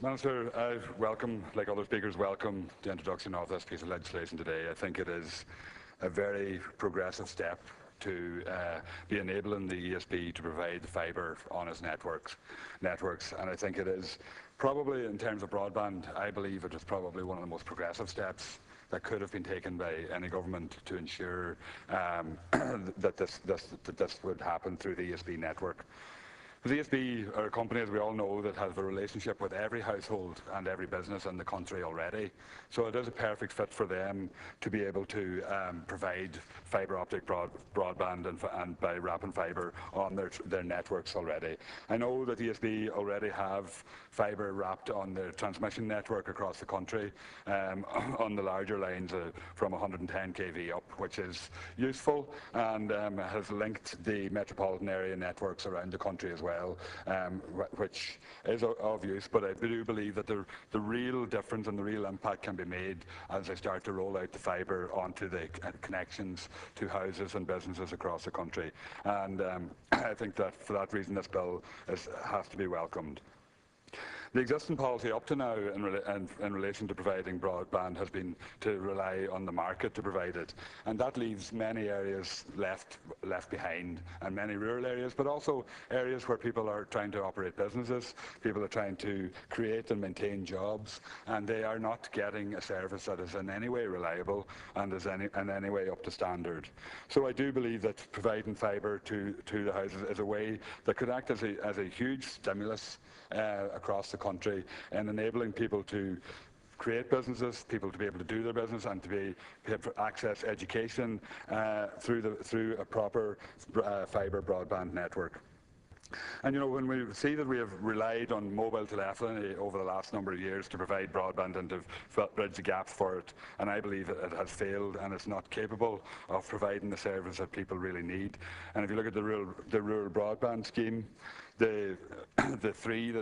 Minister, I welcome, like other speakers, welcome the introduction of this piece of legislation today. I think it is a very progressive step to be enabling the ESB to provide the fibre on its networks. And I think it is probably, in terms of broadband, I believe it is probably one of the most progressive steps that could have been taken by any government to ensure that this would happen through the ESB network. The ESB are a company, as we all know, that has a relationship with every household and every business in the country already. So it is a perfect fit for them to be able to provide fibre-optic broadband and by wrapping fibre on their networks already. I know that ESB already have fibre wrapped on their transmission network across the country on the larger lines from 110 kV up, which is useful and has linked the metropolitan area networks around the country as well. Which is of use, but I do believe that the real difference and the real impact can be made as they start to roll out the fibre onto the connections to houses and businesses across the country. And I think that for that reason this bill has to be welcomed. The existing policy up to now in relation to providing broadband has been to rely on the market to provide it, and that leaves many areas left behind, and many rural areas, but also areas where people are trying to operate businesses, people are trying to create and maintain jobs, and they are not getting a service that is in any way reliable and is in any way up to standard. So I do believe that providing fibre to the houses is a way that could act as a huge stimulus across the country and enabling people to create businesses, people to be able to do their business and to be able to access education through a proper fibre broadband network. And you know, when we see that we have relied on mobile telephony over the last number of years to provide broadband and to bridge the gap for it, and I believe it has failed and it's not capable of providing the service that people really need. And if you look at the rural broadband scheme, the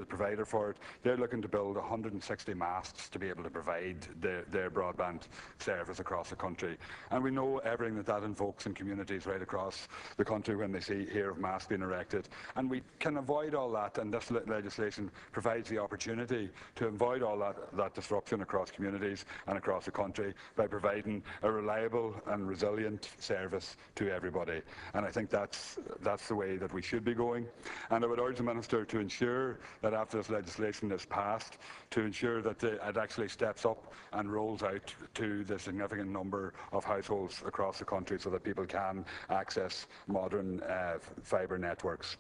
provider for it, they're looking to build 160 masts to be able to provide their broadband service across the country. And we know everything that invokes in communities right across the country when they hear of masts being erected. And we can avoid all that, and this legislation provides the opportunity to avoid all that disruption across communities and across the country by providing a reliable and resilient service to everybody. And I think that's the way that we should be going. And I would urge the Minister to ensure that after this legislation is passed, to ensure that it actually steps up and rolls out to the significant number of households across the country so that people can access modern fibre networks.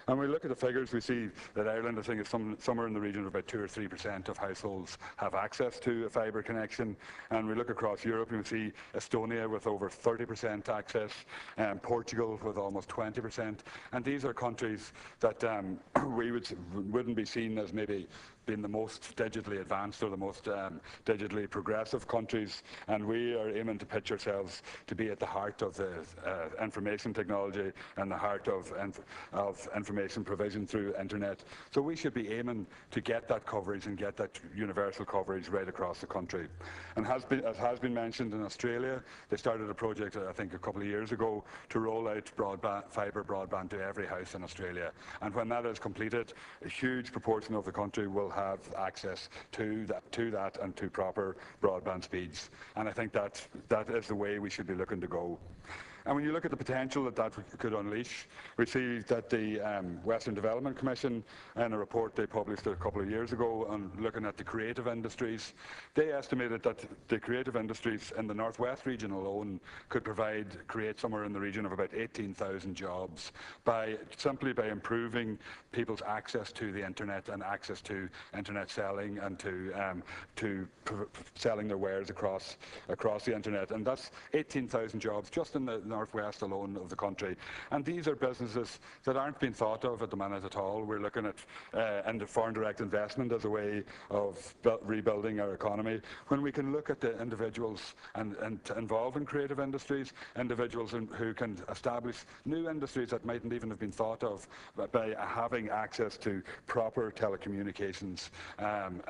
And when we look at the figures, we see that Ireland, I think, is somewhere in the region of about 2 or 3% of households have access to a fibre connection. And we look across Europe, and we see Estonia with over 30% access, Portugal with almost 20%. And these are countries that we wouldn't be seen as maybe being the most digitally advanced or the most digitally progressive countries, and we are aiming to pitch ourselves to be at the heart of the information technology and the heart of information provision through internet. So we should be aiming to get that coverage and get that universal coverage right across the country. And as has been mentioned, in Australia, they started a project, I think, a couple of years ago to roll out fibre broadband to every house in Australia. And when that is completed, a huge proportion of the country will have access to that and to proper broadband speeds. And I think that is the way we should be looking to go. And when you look at the potential that could unleash, we see that the Western Development Commission, in a report they published a couple of years ago on looking at the creative industries, they estimated that the creative industries in the Northwest region alone could create somewhere in the region of about 18,000 jobs simply by improving people's access to the internet and access to internet selling and to selling their wares across the internet. And that's 18,000 jobs just in the Northwest alone of the country. And these are businesses that aren't being thought of at the minute at all. We're looking at foreign direct investment as a way of rebuilding our economy. When we can look at the individuals and involved in creative industries, individuals who can establish new industries that mightn't even have been thought of by having access to proper telecommunications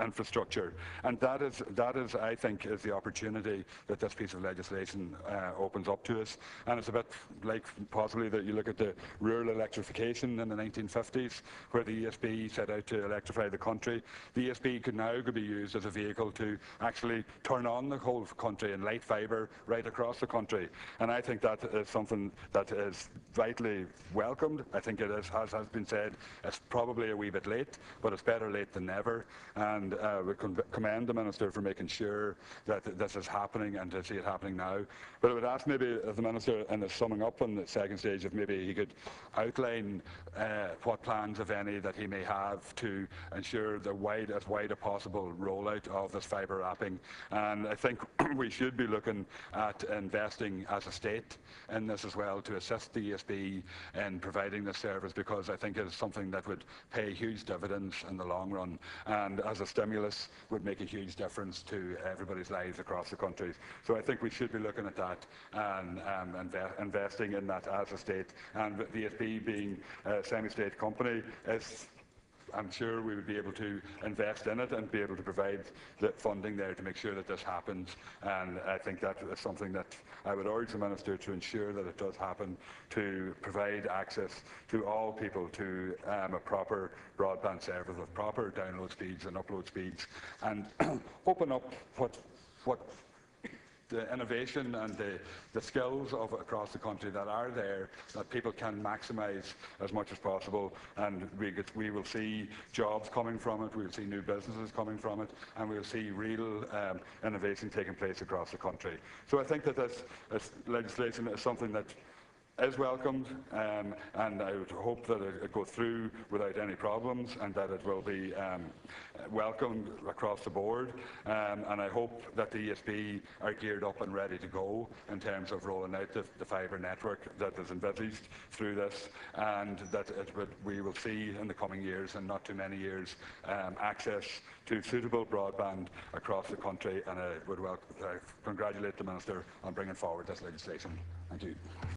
infrastructure. And that is, I think, is the opportunity that this piece of legislation opens up to us. And and it's a bit like possibly that you look at the rural electrification in the 1950s, where the ESB set out to electrify the country. The ESB could be used as a vehicle to actually turn on the whole country and light fibre right across the country. And I think that is something that is vitally welcomed. I think it is, as has been said, it's probably a wee bit late, but it's better late than never. And we commend the Minister for making sure that this is happening and to see it happening now. But I would ask maybe the Minister, in the summing up on the second stage, if maybe he could outline what plans, if any, that he may have to ensure the as wide a possible rollout of this fibre wrapping. And I think we should be looking at investing as a state in this as well to assist the ESB in providing this service, because I think it is something that would pay huge dividends in the long run, and as a stimulus would make a huge difference to everybody's lives across the country. So I think we should be looking at that and investing in that as a state. And the ESB being a semi-state company, I'm sure we would be able to invest in it and be able to provide the funding there to make sure that this happens. And I think that is something that I would urge the Minister to ensure that it does happen, to provide access to all people to a proper broadband service with proper download speeds and upload speeds, and open up what the innovation and the skills of across the country that are there, that people can maximise as much as possible, and we will see jobs coming from it, we will see new businesses coming from it, and we will see real innovation taking place across the country. So I think that this legislation is something that is welcomed, and I would hope that it goes through without any problems, and that it will be welcomed across the board. And I hope that the ESB are geared up and ready to go in terms of rolling out the fibre network that is envisaged through this, and that we will see in the coming years, and not too many years, access to suitable broadband across the country. And I would congratulate the Minister on bringing forward this legislation. Thank you.